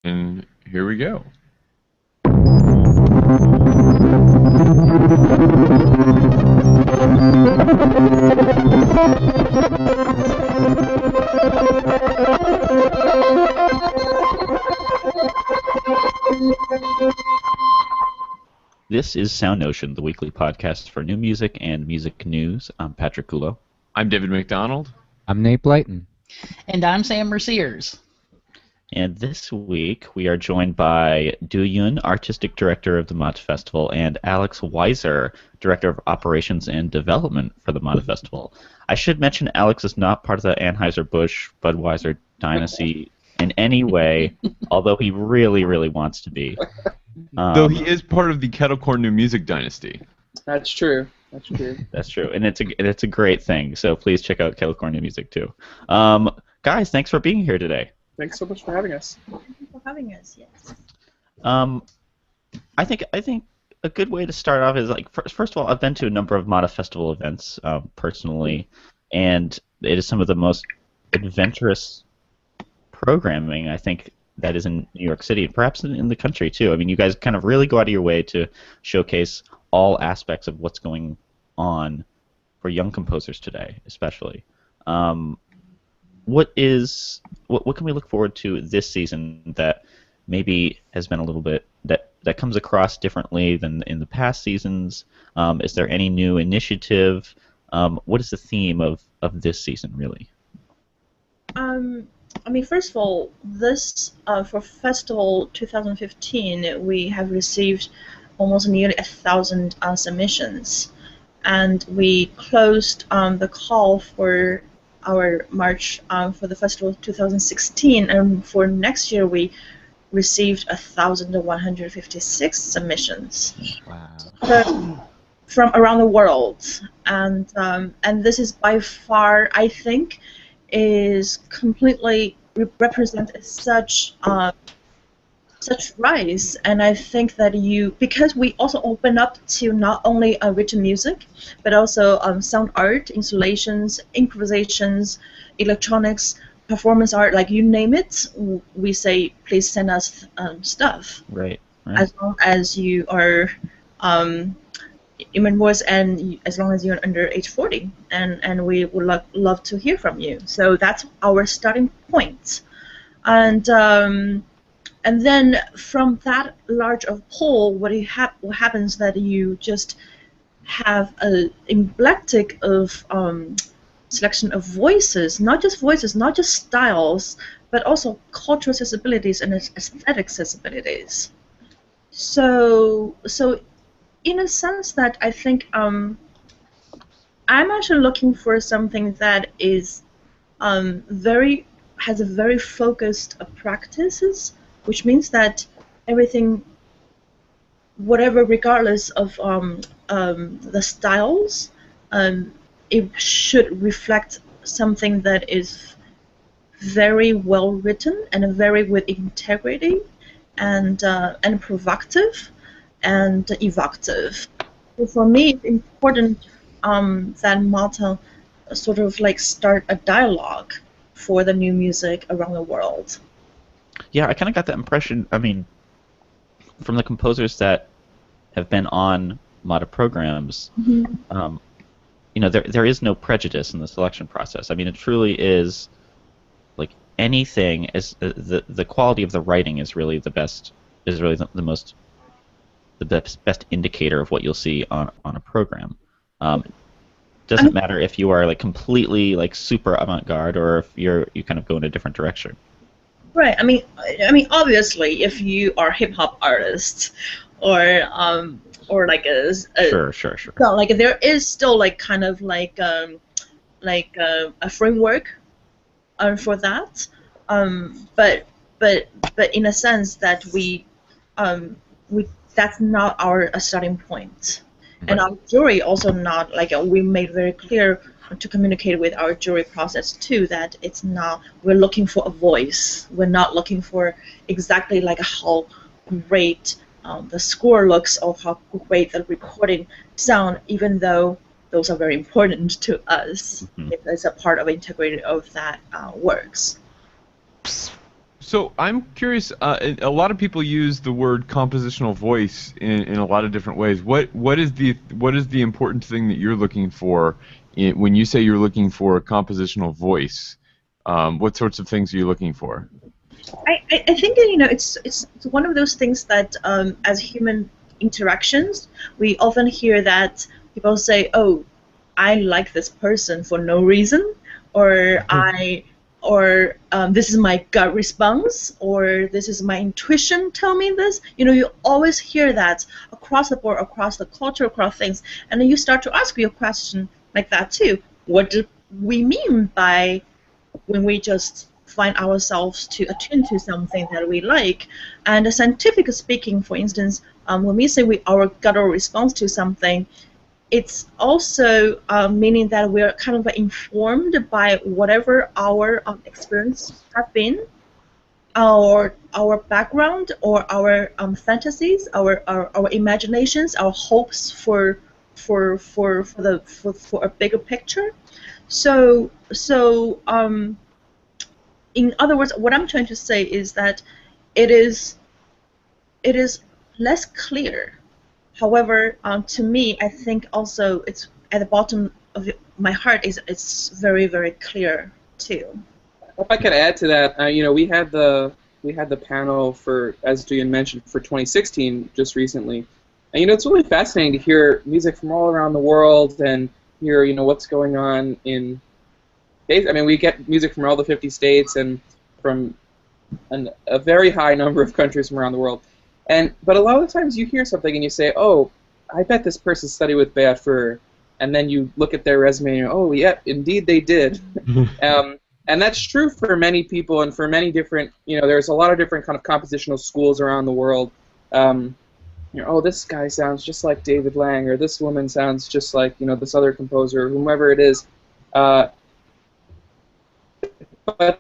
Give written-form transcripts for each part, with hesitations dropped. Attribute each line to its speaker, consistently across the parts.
Speaker 1: And here we go.
Speaker 2: This is SoundNotion, the weekly podcast for new music and music news. I'm Patrick Kulo.
Speaker 1: I'm David McDonald.
Speaker 3: I'm Nate Blyton.
Speaker 4: And I'm Sam Merciers.
Speaker 2: And this week we are joined by Du Yun, Artistic Director of the Mata Festival, and Alex Weiser, Director of Operations and Development for the Mata Festival. I should mention Alex is not part of the Anheuser-Busch Budweiser dynasty in any way, although he really, really wants to be.
Speaker 1: Though he is part of the Kettlecorn New Music dynasty.
Speaker 5: That's true. That's true.
Speaker 2: That's true, and it's a great thing. So please check out Kettlecorn New Music too. Guys, thanks for being here today.
Speaker 5: Thanks so much for having us.
Speaker 6: Thank you for having us. Yes.
Speaker 2: I think a good way to start off is like first of all, I've been to a number of Mata Festival events personally, and it is some of the most adventurous programming I think that is in New York City, and perhaps in the country too. I mean, you guys kind of really go out of your way to showcase all aspects of what's going on for young composers today, especially. What can we look forward to this season that maybe has been a little bit that comes across differently than in the past seasons? Is there any new initiative? What is the theme of this season really?
Speaker 6: I mean, first of all, this for Festival 2015, we have received almost nearly 1,000 submissions, and we closed the call for our March for the Festival 2016, and for next year we received 1,156 submissions.
Speaker 3: Wow.
Speaker 6: From around the world, and this is by far, I think, is completely represented such rise, and I think that because we also open up to not only written music, but also sound art, installations, improvisations, electronics, performance art, like you name it, we say please send us stuff.
Speaker 2: Right.
Speaker 6: As long as you are human voice, and as long as you're under age 40, and we would love to hear from you. So that's our starting point, and then from that large of pool, what happens that you just have an eclectic of selection of voices, not just styles, but also cultural sensibilities and aesthetic sensibilities. So in a sense that I think I'm actually looking for something that is has a very focused practices, which means that everything, whatever, regardless of the styles, it should reflect something that is very well written and very with integrity and provocative and evocative. So for me, it's important that Mata sort of like start a dialogue for the new music around the world.
Speaker 2: Yeah, I kind of got that impression. I mean, from the composers that have been on Mata programs, there is no prejudice in the selection process. I mean, it truly is like anything. Is the quality of the writing is really the best. Is really the best indicator of what you'll see on a program. Doesn't matter if you are like completely like super avant-garde or if you kind of go in a different direction.
Speaker 6: Right. I mean, obviously, if you are hip hop artists or like a
Speaker 2: sure.
Speaker 6: So like there is still like kind of like a framework for that. But in a sense that we that's not our starting point. Right. And our jury also not, like we made very clear to communicate with our jury process too, that it's not, we're looking for a voice. We're not looking for exactly like how great the score looks or how great the recording sound, even though those are very important to us. It's a part of integrity of that works.
Speaker 1: So I'm curious. A lot of people use the word compositional voice in a lot of different ways. What is the important thing that you're looking for when you say you're looking for a compositional voice? What sorts of things are you looking for?
Speaker 6: I think that, it's one of those things that as human interactions, we often hear that people say, "Oh, I like this person for no reason," or this is my gut response, or this is my intuition tell me this. You always hear that across the board, across the culture, across things, and then you start to ask your question like that too. What do we mean by when we just find ourselves to attune to something that we like? And scientifically speaking, for instance, when we say our gut response to something, it's also meaning that we're kind of informed by whatever our experience have been, our background, or our fantasies, our imaginations, our hopes for a bigger picture. So in other words, what I'm trying to say is that it is less clear. However, to me, I think also it's at the bottom of my heart it's very, very clear too.
Speaker 5: If I could add to that, we had the panel for, as Duyan mentioned, for 2016 just recently, and it's really fascinating to hear music from all around the world and hear what's going on in. I mean, we get music from all the 50 states and from a very high number of countries from around the world. But a lot of the times you hear something and you say, "Oh, I bet this person studied with Beat Fur," and then you look at their resume and "Oh, yeah, indeed they did." And that's true for many people and for many different. There's a lot of different kind of compositional schools around the world. Oh, this guy sounds just like David Lang, or this woman sounds just like this other composer, or whomever it is. But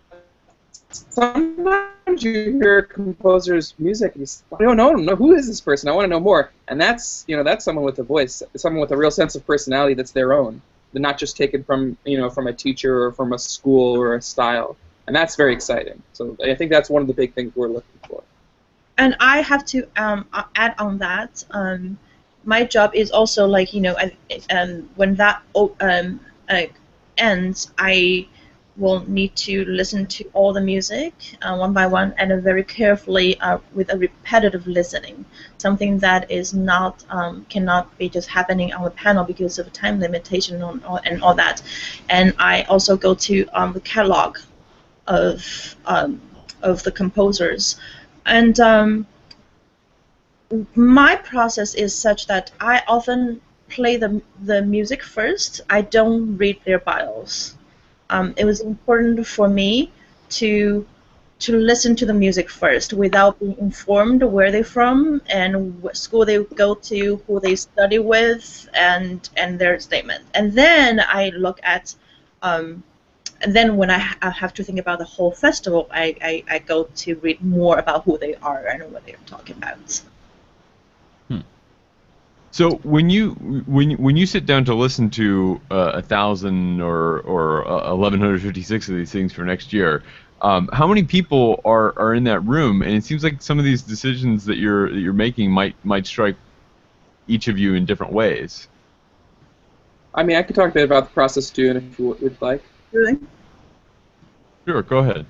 Speaker 5: sometimes you hear composers' music and you say, "I don't know who is this person. I want to know more." And that's someone with a voice, someone with a real sense of personality that's their own. They're not just taken from from a teacher or from a school or a style. And that's very exciting. So I think that's one of the big things we're looking for.
Speaker 6: And I have to add on that. My job is also like when that ends, I will need to listen to all the music one by one and very carefully with a repetitive listening, something that is not cannot be just happening on the panel because of time limitation and all that. And I also go to the catalog of the composers, and my process is such that I often play the music first. I don't read their bios. It was important for me to listen to the music first without being informed where they're from and what school they go to, who they study with, and their statement. And then I look at, and then when I have to think about the whole festival, I go to read more about who they are and what they're talking about.
Speaker 1: So when you sit down to listen to 1,000 or 1,156 of these things for next year, how many people are in that room? And it seems like some of these decisions that you're making might strike each of you in different ways.
Speaker 5: I mean, I could talk a bit about the process too, and if you would like.
Speaker 6: Really?
Speaker 1: Sure, go ahead.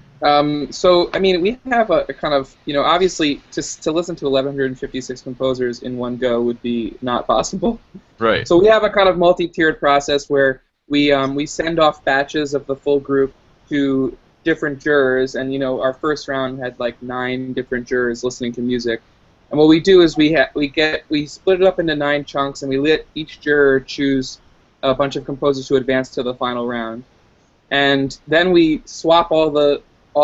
Speaker 5: So, I mean, we have a kind of, obviously, to listen to 1,156 composers in one go would be not possible.
Speaker 1: Right.
Speaker 5: So we have a kind of multi-tiered process where we send off batches of the full group to different jurors, and, our first round had like 9 different jurors listening to music. And what we do is we split it up into 9 chunks, and we let each juror choose a bunch of composers who advance to the final round. And then we swap all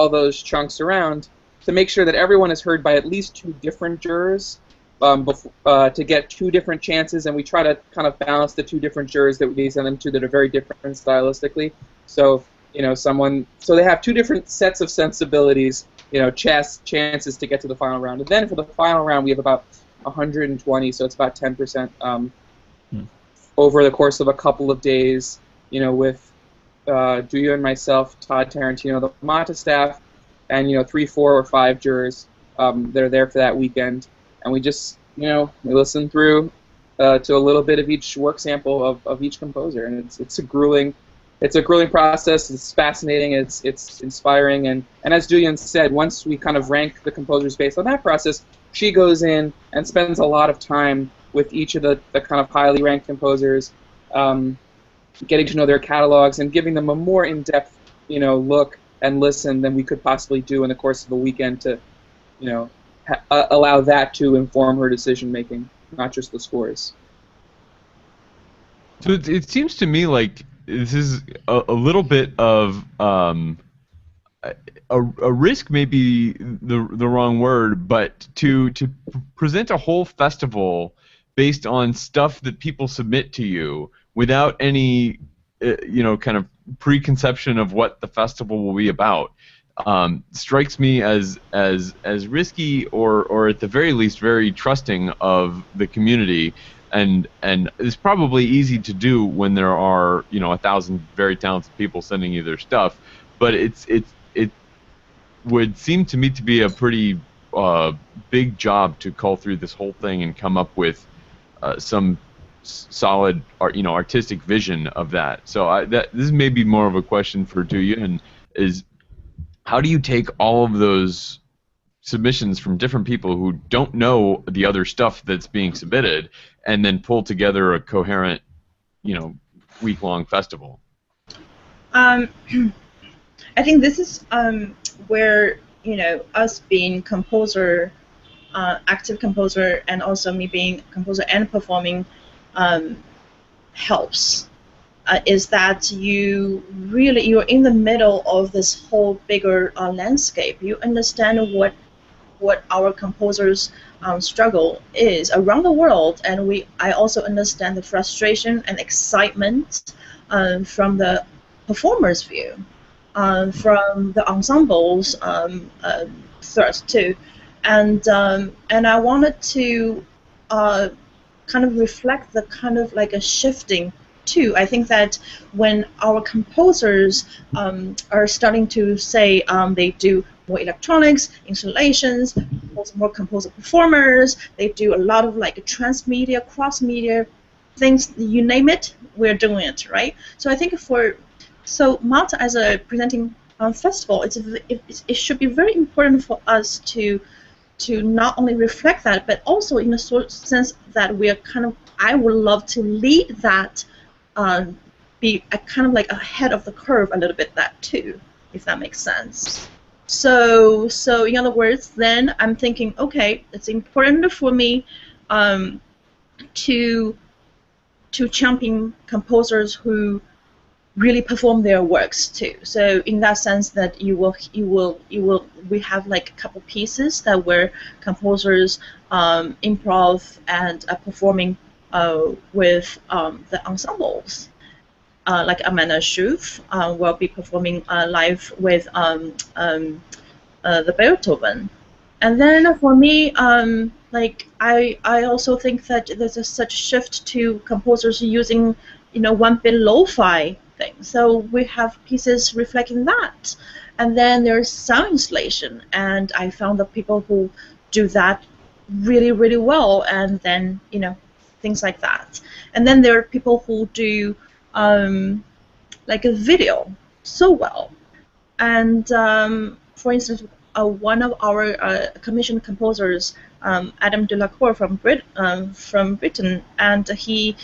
Speaker 5: those chunks around to make sure that everyone is heard by at least 2 different jurors to get 2 different chances, and we try to kind of balance the 2 different jurors that we send them to that are very different stylistically. So, so they have 2 different sets of sensibilities, chances to get to the final round. And then for the final round, we have about 120, so it's about 10% over the course of a couple of days, with Duya and myself, Todd Tarantino, the Mata staff, and 3, 4, or 5 jurors that are there for that weekend, and we just we listen through to a little bit of each work sample of each composer, and it's a grueling process. It's fascinating. It's inspiring, and as Julian said, once we kind of rank the composers based on that process, she goes in and spends a lot of time with each of the kind of highly ranked composers, getting to know their catalogs and giving them a more in-depth look and listen than we could possibly do in the course of a weekend to allow that to inform her decision making, not just the scores.
Speaker 1: So it seems to me like this is a little bit of a risk, may be the wrong word, but to present a whole festival based on stuff that people submit to you without any kind of preconception of what the festival will be about, strikes me as risky, or at the very least very trusting of the community, and it's probably easy to do when there are 1,000 very talented people sending you their stuff, but it would seem to me to be a pretty big job to cull through this whole thing and come up with some solid artistic vision of that. So this may be more of a question for Duya, is how do you take all of those submissions from different people who don't know the other stuff that's being submitted and then pull together a coherent week-long festival?
Speaker 6: I think this is where us being composer, active composer, and also me being composer and performing helps. Is that you're in the middle of this whole bigger landscape. You understand what our composers' struggle is around the world, and I also understand the frustration and excitement from the performer's view, from the ensemble's thirst too, and I wanted to kind of reflect the kind of like a shifting too. I think that when our composers are starting to say they do more electronics, installations, also more composer performers, they do a lot of like transmedia, cross-media things, you name it, we're doing it, right? So I think so Malta as a presenting festival, it should be very important for us to not only reflect that, but also in a sort of sense that we are I would love to lead that, be kind of like ahead of the curve a little bit that too, if that makes sense. So in other words, then I'm thinking, okay, it's important for me to champion composers who really perform their works too. So in that sense, that we have like a couple pieces that where composers improv and performing with the ensembles. Like Amanda Schuf will be performing live with the Beethoven. And then for me, like I also think that there's such shift to composers using one bit lo-fi thing. So we have pieces reflecting that. And then there's sound installation, and I found that people who do that really, really well, and then things like that. And then there are people who do like a video so well. And for instance, one of our commissioned composers, Adam Delacour from Britain, and he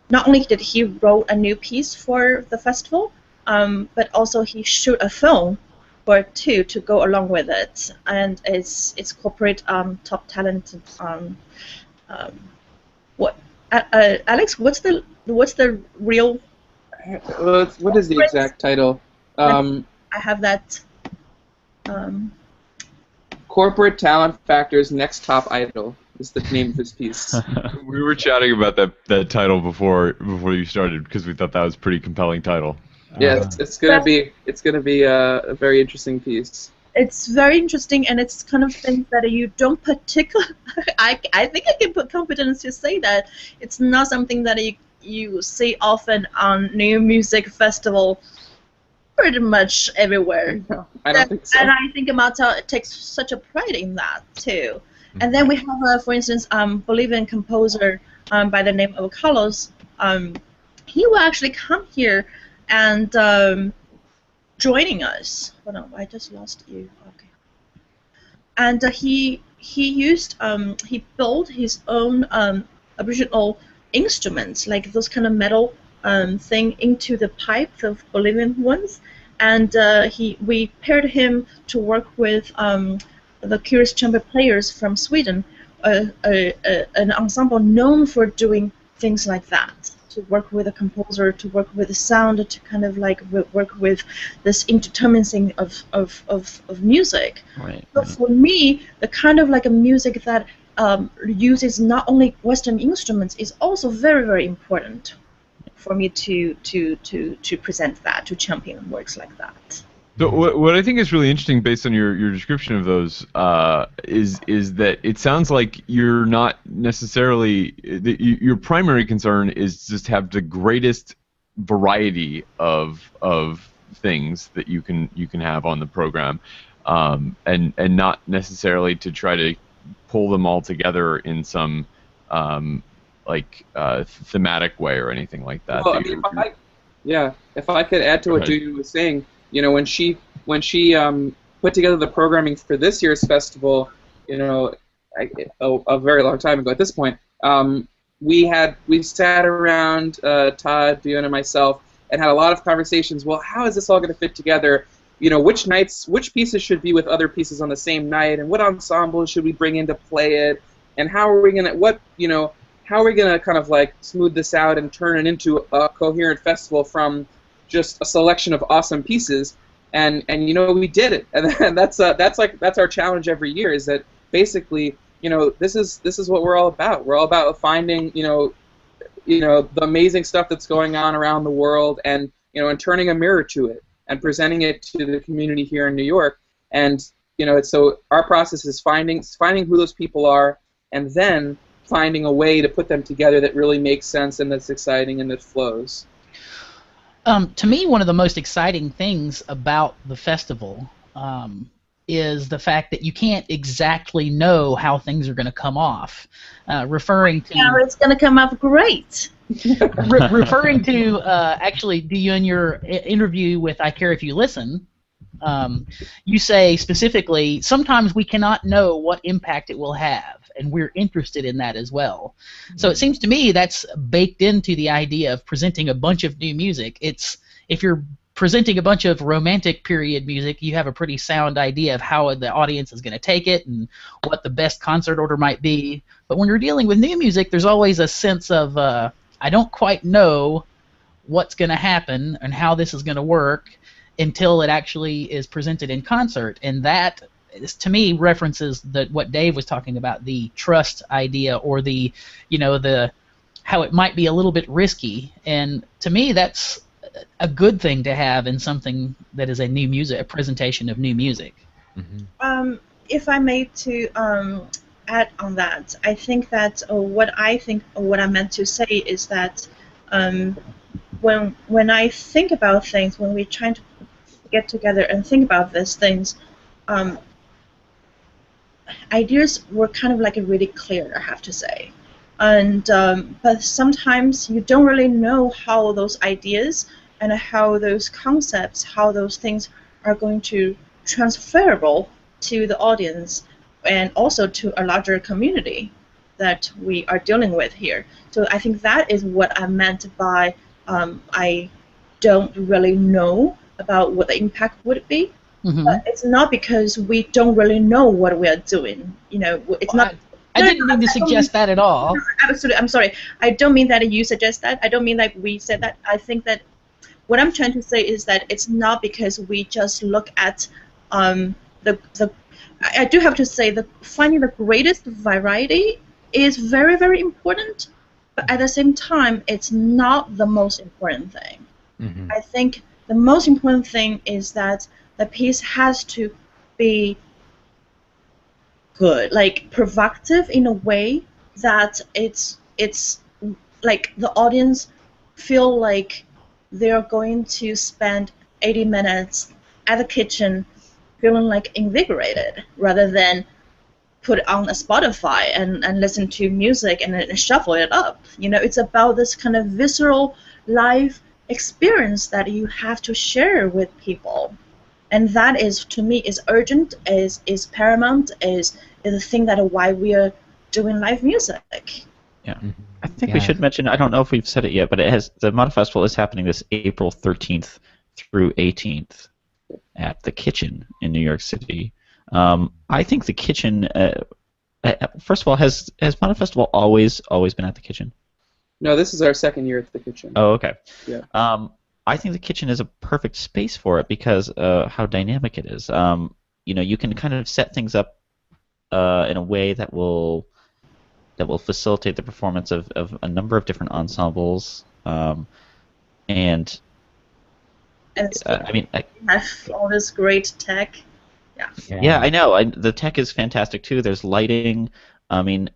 Speaker 6: not only did he wrote a new piece for the festival, but also he shoot a film for it too to go along with it, and it's corporate top talented. Alex, what's the real?
Speaker 5: What is the exact title?
Speaker 6: I have that.
Speaker 5: Corporate Talent Factor's Next Top Idol is the name of his piece.
Speaker 1: We were chatting about that title before you started because we thought that was a pretty compelling title.
Speaker 5: Yeah, it's gonna be a very interesting piece.
Speaker 6: It's very interesting, and it's kind of things that you don't particularly. I think I can put confidence to say that it's not something that you see often on new music festival pretty much everywhere.
Speaker 5: No, I don't think so.
Speaker 6: And I think Malta takes such a pride in that too. And then we have, for instance, Bolivian composer by the name of Carlos. He will actually come here and joining us. Hold on, I just lost you. Okay. And he built his own original instruments, like those kind of metal thing, into the pipe, the Bolivian ones, and we paired him to work with the curious chamber players from Sweden, an ensemble known for doing things like that. To work with a composer, to work with the sound, to kind of like work with this intertwining of music.
Speaker 2: Right.
Speaker 6: But for me, the kind of like a music that uses not only Western instruments is also very, very important for me to present that, to champion works like that.
Speaker 1: So what I think is really interesting, based on your description of those, is that it sounds like you're not necessarily your primary concern is just have the greatest variety of things that you can have on the program, and not necessarily to try to pull them all together in some thematic way or anything like that.
Speaker 5: Well, I mean, if I could add to what Judy was saying. You know, when she put together the programming for this year's festival, you know, a very long time ago at this point, we sat around, Todd, Dion, and myself, and had a lot of conversations. Well, how is this all going to fit together? You know, which pieces should be with other pieces on the same night, and what ensembles should we bring in to play it, and how are we going to kind of like smooth this out and turn it into a coherent festival from just a selection of awesome pieces, and you know, we did it, and that's our challenge every year, is that basically, you know, this is what we're all about. We're all about finding you know the amazing stuff that's going on around the world, and you know, and turning a mirror to it and presenting it to the community here in New York. And you know, so our process is finding who those people are, and then finding a way to put them together that really makes sense and that's exciting and that flows.
Speaker 4: To me, one of the most exciting things about the festival is the fact that you can't exactly know how things are going to come off. Referring to
Speaker 6: it's going to come off great.
Speaker 4: Referring to actually, do you in your interview with I Care If You Listen, you say specifically, sometimes we cannot know what impact it will have, and we're interested in that as well. So it seems to me that's baked into the idea of presenting a bunch of new music. It's, if you're presenting a bunch of romantic period music, you have a pretty sound idea of how the audience is going to take it and what the best concert order might be. But when you're dealing with new music, there's always a sense of I don't quite know what's going to happen and how this is going to work until it actually is presented in concert, and that to me references what Dave was talking about, the trust idea, or the how it might be a little bit risky, and to me that's a good thing to have in something that is a presentation of new music.
Speaker 3: Mm-hmm.
Speaker 6: If I may to add on that, I think that what I meant to say is that when I think about things, when we're trying to get together and think about these things, ideas were kind of like really clear, I have to say. And but sometimes you don't really know how those ideas and how those concepts, how those things are going to transferable to the audience and also to a larger community that we are dealing with here. So I think that is what I meant by I don't really know about what the impact would be.
Speaker 4: Mm-hmm.
Speaker 6: But it's not because we don't really know what we are doing. You know, it's not.
Speaker 4: I didn't mean to suggest that at all.
Speaker 6: Absolutely, I'm sorry. I don't mean that you suggest that. I don't mean that we said that. I think that what I'm trying to say is that it's not because we just look at the. I do have to say that finding the greatest variety is very, very important, but at the same time, it's not the most important thing.
Speaker 3: Mm-hmm.
Speaker 6: I think the most important thing is that the piece has to be good, like provocative in a way that it's like the audience feel like they're going to spend 80 minutes at the kitchen feeling like invigorated rather than put it on a Spotify and listen to music and then shuffle it up. You know, it's about this kind of visceral live experience that you have to share with people. And that is, to me, is urgent, is paramount, is the thing that why we are doing live music.
Speaker 2: Yeah. I think we should mention, I don't know if we've said it yet, but the Mod Festival is happening this April 13th through 18th at the Kitchen in New York City. I think the Kitchen, first of all, has Mod Festival always been at the Kitchen?
Speaker 5: No, this is our second year at the Kitchen.
Speaker 2: Oh, okay.
Speaker 5: Yeah.
Speaker 2: I think the Kitchen is a perfect space for it because how dynamic it is. You know, you can kind of set things up in a way that will facilitate the performance of a number of different ensembles, and I mean,
Speaker 6: I have all this great tech.
Speaker 2: Yeah, I know. The tech is fantastic too. There's lighting. I mean,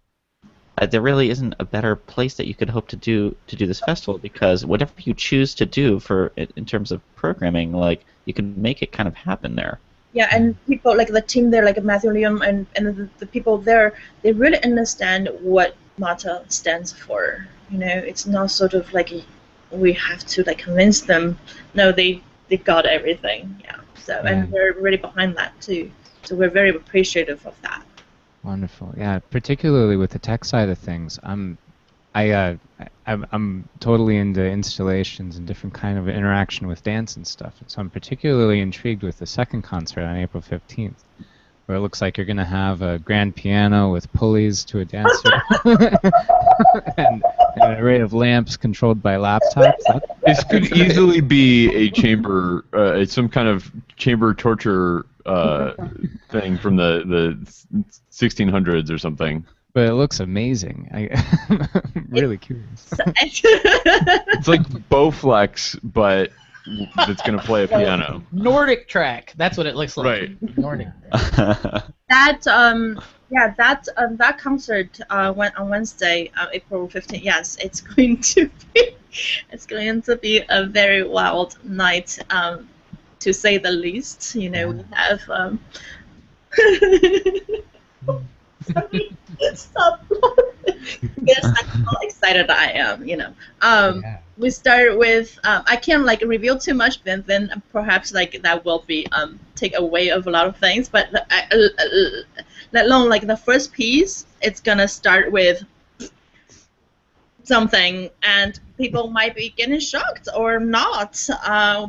Speaker 2: there really isn't a better place that you could hope to do this festival, because whatever you choose to do in terms of programming, like, you can make it kind of happen there.
Speaker 6: Yeah, and people like the team there, like Matthew Liam and the people there, they really understand what MATA stands for. You know, it's not sort of like we have to like convince them. No, they got everything. Yeah. So and they're really behind that too. So we're very appreciative of that.
Speaker 3: Wonderful. Yeah, particularly with the tech side of things, I'm totally into installations and different kind of interaction with dance and stuff. And so I'm particularly intrigued with the second concert on April 15th, where it looks like you're going to have a grand piano with pulleys to a dancer and an array of lamps controlled by laptops.
Speaker 1: This could easily be a chamber, some kind of chamber torture thing from the 1600s or something.
Speaker 3: But it looks amazing. I'm really curious.
Speaker 1: It's like Bowflex, but that's going to play a piano.
Speaker 4: Nordic track. That's what it looks like.
Speaker 1: Right.
Speaker 4: Nordic.
Speaker 6: That concert went on Wednesday, April 15th. Yes, it's going to be a very wild night, to say the least. You know, we have. Stop. Yes, that's how excited I am. You know, we start with. I can't like reveal too much, then perhaps like that will be take away of a lot of things. But let alone like the first piece, it's gonna start with something, and people might be getting shocked or not.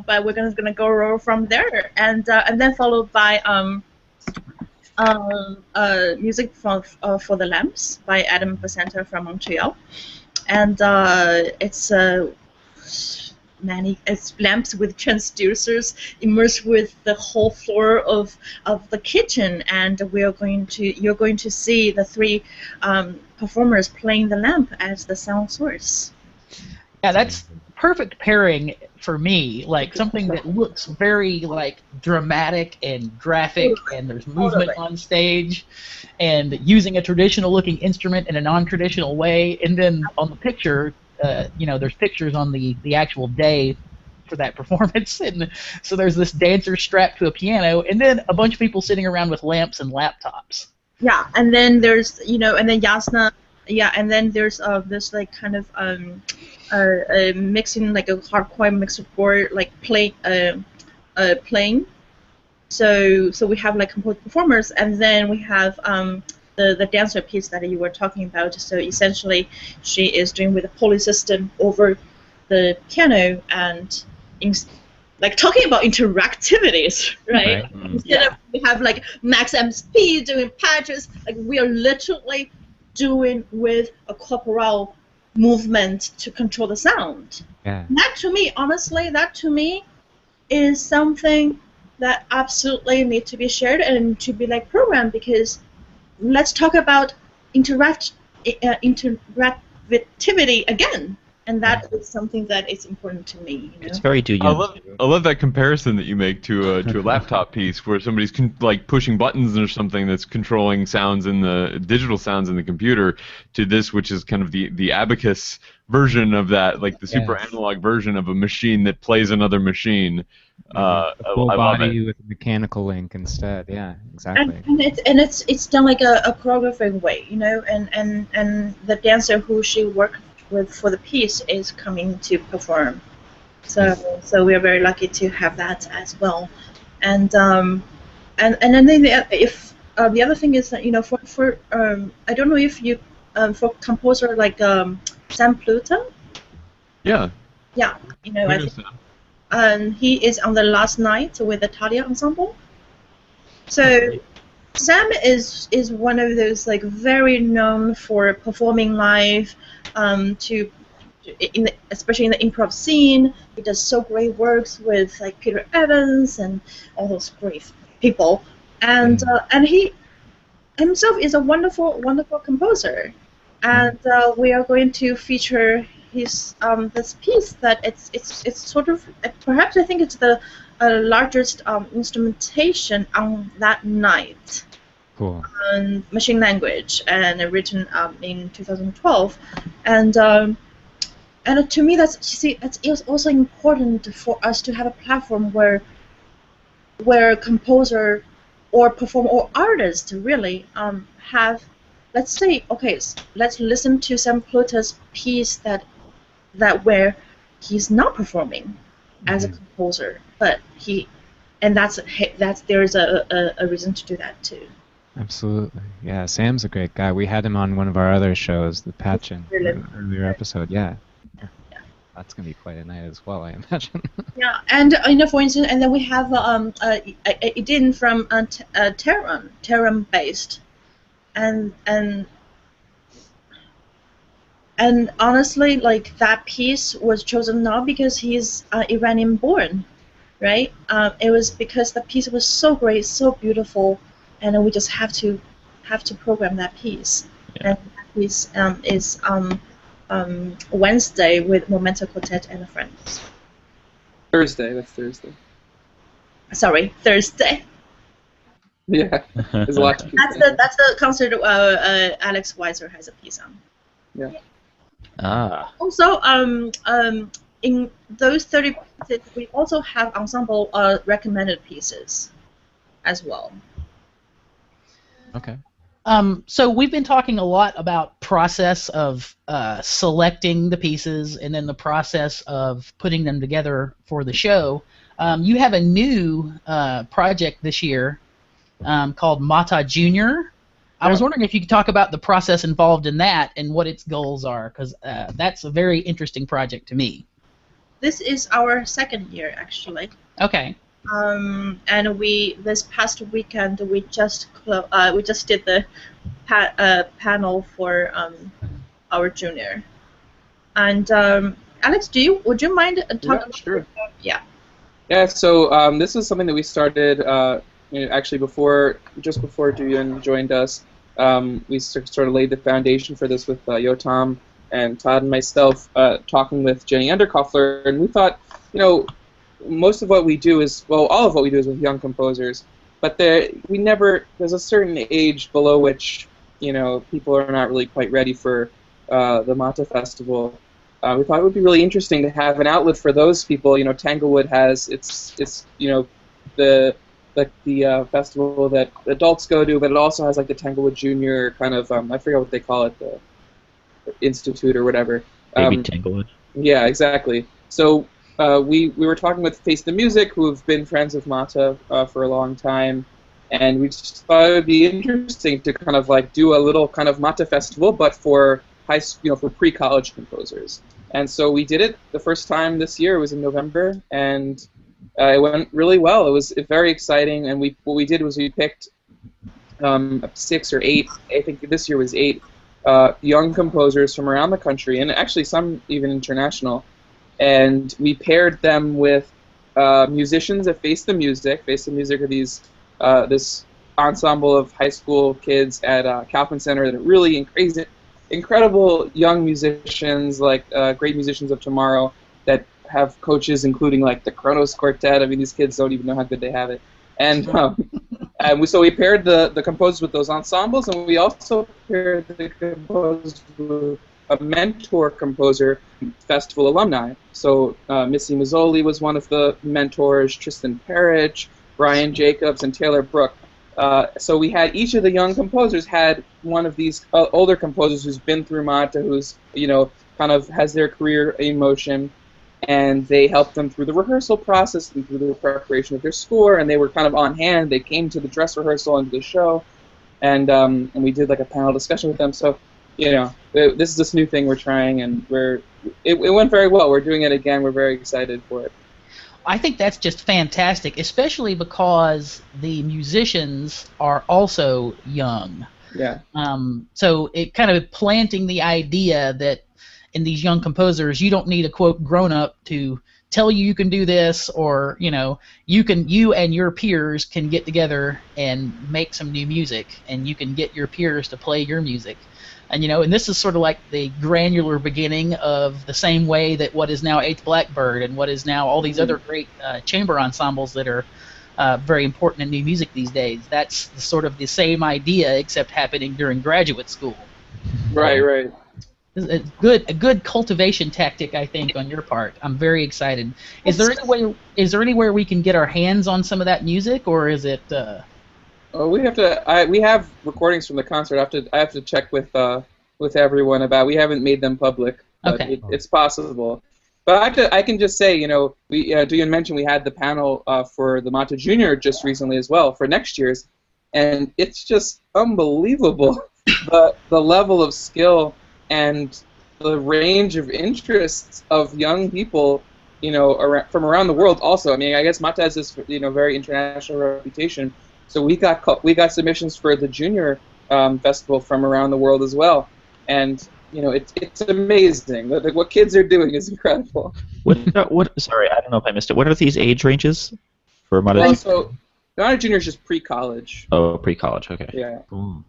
Speaker 6: But we're gonna go from there, and then followed by music for the Lamps by Adam Basanta from Montreal, and it's lamps with transducers immersed with the whole floor of the kitchen, and you're going to see the three performers playing the lamp as the sound source.
Speaker 4: Yeah, that's perfect pairing for me, like something that looks very like dramatic and graphic, and there's movement on stage, and using a traditional looking instrument in a non-traditional way, and then on the picture, you know, there's pictures on the actual day for that performance, and so there's this dancer strapped to a piano, and then a bunch of people sitting around with lamps and laptops.
Speaker 6: Yeah, and then there's, you know, and then Yasna. Yeah, and then there's this like kind of mixing, like a hardcore mixer board, like playing. So we have like composed performers, and then we have the dancer piece that you were talking about. So essentially, she is doing with a pulley system over the piano, and like talking about interactivities, right? Instead of we have like Max MP doing patches, like we are literally doing with a corporal movement to control the sound.
Speaker 3: Yeah.
Speaker 6: That to me, honestly, is something that absolutely need to be shared and to be like programmed, because let's talk about interactivity again. and that is something that is important to me. You know?
Speaker 2: It's very do
Speaker 1: I
Speaker 2: you.
Speaker 1: love that comparison that you make to a laptop piece where somebody's like pushing buttons or something that's controlling sounds in the digital sounds in the computer to this, which is kind of the abacus version of that, like the super
Speaker 3: Yes.
Speaker 1: analog version of a machine that plays another machine.
Speaker 3: A full
Speaker 1: I love
Speaker 3: body
Speaker 1: it.
Speaker 3: with a mechanical link instead. Yeah, exactly.
Speaker 6: And it's done like a choreographic way, you know, and the dancer who she worked with for the piece is coming to perform. So we are very lucky to have that as well. And then if the other thing is that, you know, for I don't know if you for composer like Sam Pluta,
Speaker 1: Yeah.
Speaker 6: yeah, you know,
Speaker 1: I
Speaker 6: I
Speaker 1: know
Speaker 6: think,
Speaker 1: Sam.
Speaker 6: he is on the last night with the Talia ensemble. So Sam is one of those like very known for performing live, especially in the improv scene. He does so great works with like Peter Evans and all those great people, and he himself is a wonderful composer, and we are going to feature his this piece that it's sort of perhaps I think it's the largest instrumentation on that night.
Speaker 3: Cool.
Speaker 6: Machine language and written in 2012, and to me it's also important for us to have a platform where composer or performer or artist really have, let's say, okay, let's listen to Sam Pluta's piece that where he's not performing as a composer, but that's there's a reason to do that too.
Speaker 3: Absolutely. Yeah, Sam's a great guy. We had him on one of our other shows, the Patchin, earlier episode. Yeah. That's gonna be quite a night as well, I imagine.
Speaker 6: Yeah, and you know, for instance, and then we have Idin from Tehran based, and honestly, like that piece was chosen not because he's Iranian born, right? It was because the piece was so great, so beautiful, and we just have to program that piece.
Speaker 2: Yeah.
Speaker 6: And that piece is Wednesday with Momento Quartet and friends.
Speaker 5: Thursday. That's Thursday.
Speaker 6: Sorry, Thursday.
Speaker 5: Yeah, there's a lot to keep
Speaker 6: That's the concert Alex Weiser has a piece on.
Speaker 5: Yeah.
Speaker 2: Ah.
Speaker 6: Also, in those 30 pieces, we also have ensemble recommended pieces as well.
Speaker 3: Okay.
Speaker 4: So we've been talking a lot about process of selecting the pieces and then the process of putting them together for the show. You have a new project this year called Mata Junior. I was wondering if you could talk about the process involved in that and what its goals are, because that's a very interesting project to me.
Speaker 6: This is our second year, actually.
Speaker 4: Okay.
Speaker 6: And this past weekend we just did the panel for our junior. And Alex, would you mind talking?
Speaker 5: Yeah, sure.
Speaker 6: Yeah.
Speaker 5: Yeah. So this is something that we started actually just before Duyun joined us. We sort of laid the foundation for this with Yotam and Todd and myself talking with Jenny Underkoffler, and we thought, most of what we do is, well, all of what we do is with young composers, but there's a certain age below which, people are not really quite ready for the Mata Festival. We thought it would be really interesting to have an outlet for those people. Tanglewood has its the festival that adults go to, but it also has like the Tanglewood Junior kind of, I forget what they call it, the institute or whatever.
Speaker 2: Maybe Tanglewood.
Speaker 5: Yeah, exactly. So we were talking with Face the Music, who have been friends of Mata for a long time, and we just thought it would be interesting to kind of like do a little kind of Mata festival, but for for pre-college composers. And so we did it the first time this year. It was in November, and it went really well. It was very exciting, and what we did was we picked 6 or 8. I think this year was 8 young composers from around the country, and actually some even international. And we paired them with musicians at Face the Music. Face the Music are this ensemble of high school kids at Kaufman Center that are really incredible young musicians, like great musicians of tomorrow that have coaches, including like the Kronos Quartet. I mean, these kids don't even know how good they have it. And so we paired the composers with those ensembles, and we also paired the composers with a mentor composer, festival alumni. So Missy Mazzoli was one of the mentors, Tristan Parrish, Brian Jacobs, and Taylor Brook. So we had each of the young composers had one of these older composers who's been through Mata, who's kind of has their career in motion, and they helped them through the rehearsal process and through the preparation of their score, and they were kind of on hand. They came to the dress rehearsal and to the show, and we did like a panel discussion with them. So, this is this new thing we're trying, and it went very well. We're doing it again. We're very excited for it.
Speaker 4: I think that's just fantastic, especially because the musicians are also young.
Speaker 5: Yeah.
Speaker 4: So it kind of planting the idea that in these young composers, you don't need a quote grown-up to tell you can do this, or you and your peers can get together and make some new music, and you can get your peers to play your music. And this is sort of like the granular beginning of the same way that what is now Eighth Blackbird and what is now all these other great chamber ensembles that are very important in new music these days. That's sort of the same idea, except happening during graduate school.
Speaker 5: Right.
Speaker 4: A good cultivation tactic, I think, on your part. I'm very excited. Is there anywhere we can get our hands on some of that music, or is it?
Speaker 5: We have to. We have recordings from the concert. I have to check with everyone about. We haven't made them public, but
Speaker 4: okay.
Speaker 5: It's possible. But I can just say, Duyan mentioned we had the panel for the Mata Junior just recently as well for next year's, and it's just unbelievable the level of skill and the range of interests of young people, from around the world. Also, I mean, I guess Mata has this, very international reputation. So we got submissions for the junior festival from around the world as well, and it's amazing. What kids are doing is incredible.
Speaker 2: What? Sorry, I don't know if I missed it. What are these age ranges for Mata?
Speaker 5: So Mata Junior is just pre-college.
Speaker 2: Oh, pre-college. Okay.
Speaker 5: Yeah.
Speaker 2: Ooh.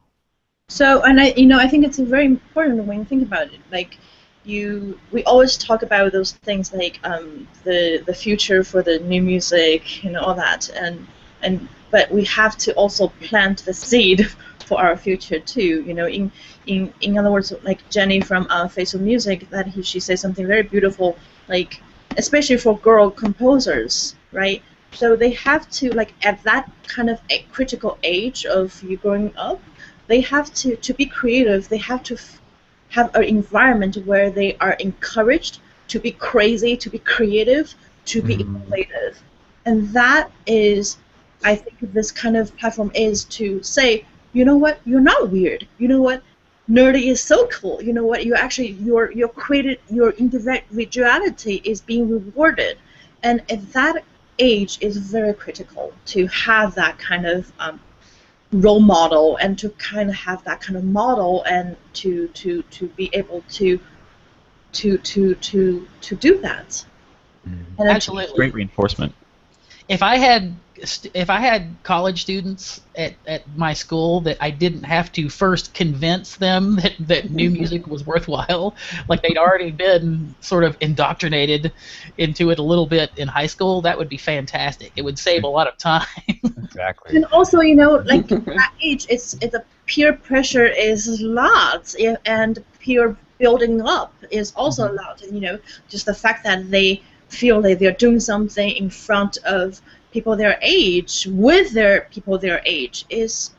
Speaker 6: So, and I think it's very important when you think about it. Like, we always talk about those things like the future for the new music and all that, but we have to also plant the seed for our future too. In other words, like Jenny from Face of Music, she says something very beautiful, like especially for girl composers, right? So they have to, like, at that kind of a critical age of you growing up, they have to be creative. They have to have an environment where they are encouraged to be crazy, to be creative, to be innovative, and that is, I think, this kind of platform is to say, you know what, you're not weird. You know what, nerdy is so cool. You know what, your created, your individuality is being rewarded, and at that age is very critical to have that kind of role model, and to kind of have that kind of model, and to be able to do that. And
Speaker 4: Absolutely.
Speaker 2: Great reinforcement.
Speaker 4: If I had college students at my school that I didn't have to first convince them that new music was worthwhile, like they'd already been sort of indoctrinated into it a little bit in high school, that would be fantastic. It would save a lot of time.
Speaker 3: Exactly.
Speaker 6: And also, like at that age, it's the peer pressure is a lot, and peer building up is also a lot. Just the fact that they feel like they're doing something in front of people their age, with their people their age, is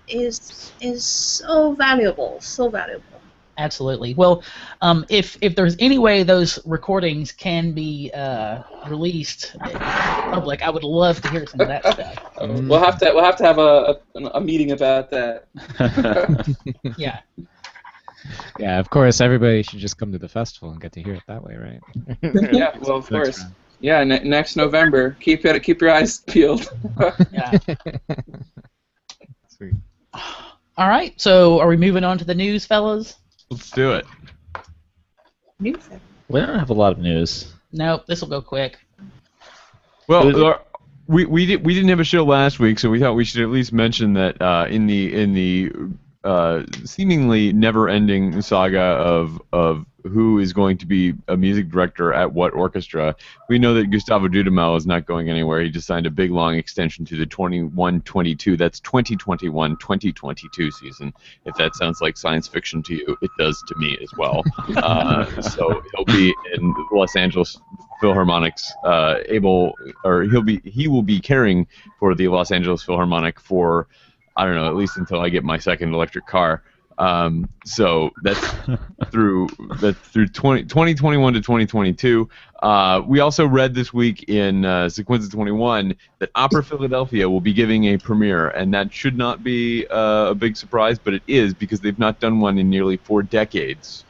Speaker 6: so valuable, so valuable.
Speaker 4: Absolutely. Well, if there's any way those recordings can be released in public, I would love to hear some of that stuff.
Speaker 5: We'll have to have a meeting about that.
Speaker 4: Yeah.
Speaker 3: Yeah, of course, everybody should just come to the festival and get to hear it that way, right?
Speaker 5: Yeah, well, of course. Yeah, next November. Keep your eyes peeled.
Speaker 4: Yeah.
Speaker 3: Sweet.
Speaker 4: All right. So, are we moving on to the news, fellas?
Speaker 1: Let's do it.
Speaker 6: News.
Speaker 2: We don't have a lot of news.
Speaker 4: Nope. This will go quick.
Speaker 1: Well, we didn't have a show last week, so we thought we should at least mention that in the seemingly never-ending saga of who is going to be a music director at what orchestra. We know that Gustavo Dudamel is not going anywhere. He just signed a big, long extension to the 21-22. That's 2021-2022 season. If that sounds like science fiction to you, it does to me as well. So he'll be in Los Angeles Philharmonic's he will be caring for the Los Angeles Philharmonic for, I don't know, at least until I get my second electric car. So that's through 2021 to 2022. We also read this week in Sequenza 21 that Opera Philadelphia will be giving a premiere, and that should not be a big surprise, but it is, because they've not done one in nearly 4 decades.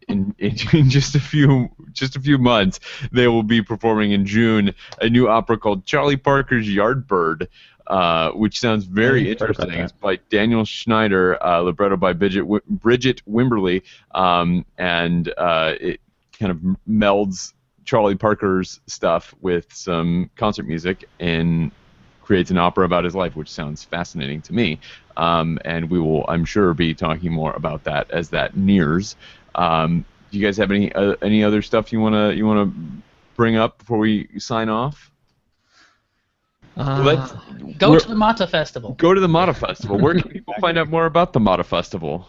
Speaker 1: In just a few months, they will be performing in June a new opera called Charlie Parker's Yardbird, which sounds very interesting. It's by Daniel Schneider, libretto by Bridget Wimberly, and it kind of melds Charlie Parker's stuff with some concert music and creates an opera about his life, which sounds fascinating to me. And we will, I'm sure, be talking more about that as that nears. Do you guys have any other stuff you wanna bring up before we sign off?
Speaker 4: Go to the Mata Festival.
Speaker 1: Go to the Mata Festival. Where can people find out more about the Mata Festival?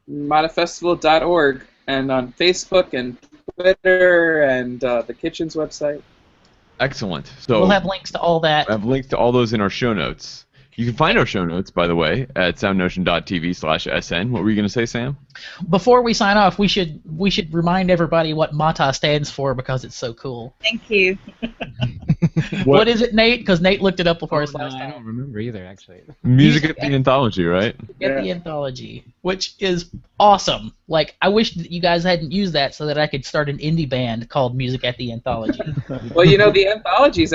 Speaker 5: matafestival.org, and on Facebook and Twitter and the Kitchen's website.
Speaker 1: Excellent. So
Speaker 4: we'll have links to all that.
Speaker 1: I have links to all those in our show notes. You can find our show notes, by the way, at soundnotion.tv/SN. What were you going to say, Sam?
Speaker 4: Before we sign off, we should remind everybody what MATA stands for, because it's so cool.
Speaker 6: Thank you.
Speaker 4: What is it, Nate? Because Nate looked it up before us last time.
Speaker 3: I don't remember either, actually.
Speaker 1: Music at the Anthology, right?
Speaker 4: At the Anthology, which is awesome. Like, I wish that you guys hadn't used that so that I could start an indie band called Music at the Anthology.
Speaker 5: Well, you know, the Anthology is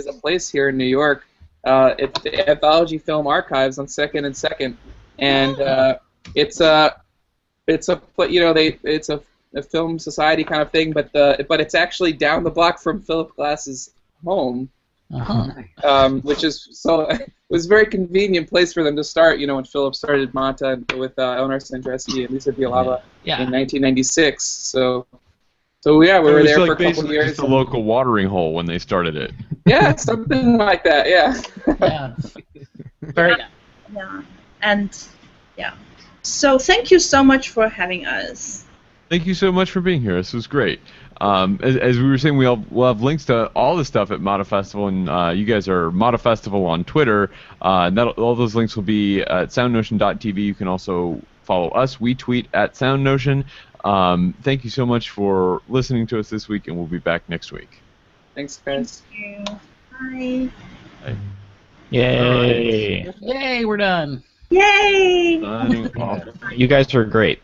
Speaker 5: a place here in New York. It's the Anthology Film Archives on 2nd and 2nd, and it's a film society kind of thing, but it's actually down the block from Philip Glass's home, which is so it was a very convenient place for them to start. You know, when Philip started Mata with Eleanor Sandreski and Lisa Bialava in 1996. So yeah, we were there for a couple of years.
Speaker 1: Just a local watering hole when they started it.
Speaker 5: Yeah, something like that. Yeah.
Speaker 4: Yeah. Very nice.
Speaker 6: Yeah. And yeah. So thank you so much for having us.
Speaker 1: Thank you so much for being here. This was great. As we were saying, we'll have links to all the stuff at Mata Festival, and you guys are Mata Festival on Twitter. All those links will be at soundnotion.tv. You can also follow us. We tweet at SoundNotion. Thank you so much for listening to us this week, and we'll be back next week.
Speaker 5: Thanks, guys.
Speaker 6: Thank you. Bye.
Speaker 1: Bye.
Speaker 2: Yay!
Speaker 4: Yay, we're done.
Speaker 6: Yay!
Speaker 1: Signing off.
Speaker 2: You guys are great.